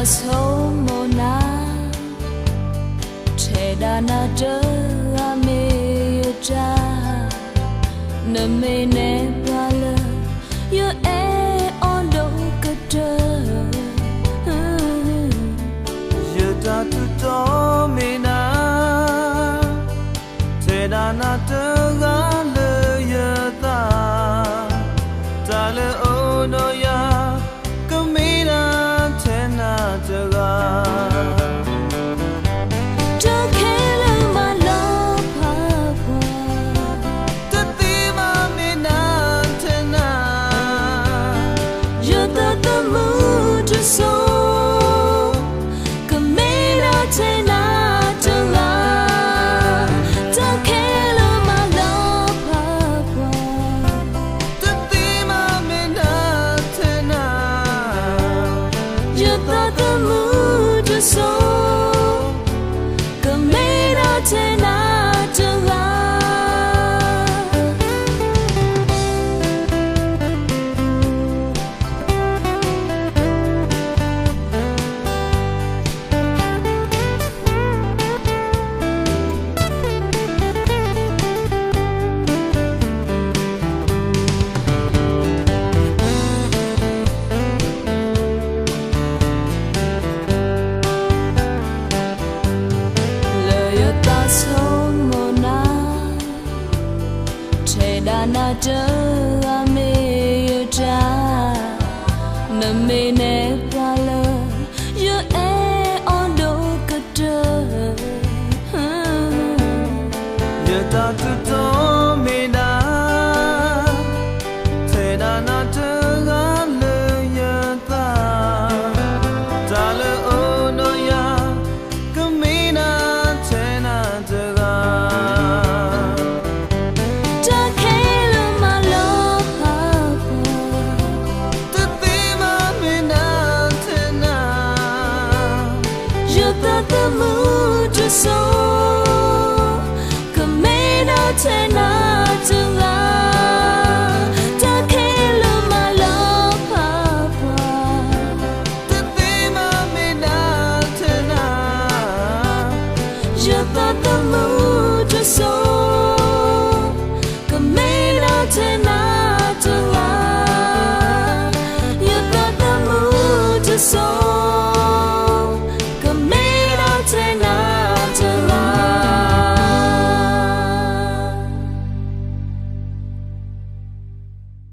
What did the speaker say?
so mona che da na de ame ja na me ne pala yo e on do kata yo ta tu to me na che da na de ga le yo ta le o no ya kamera che na de ga na de ame ja na me ne pala yo e on do kata yo ta tu to me na che da na de ga le yo ta le o no ya kamina che na de ga so, come in out tonight.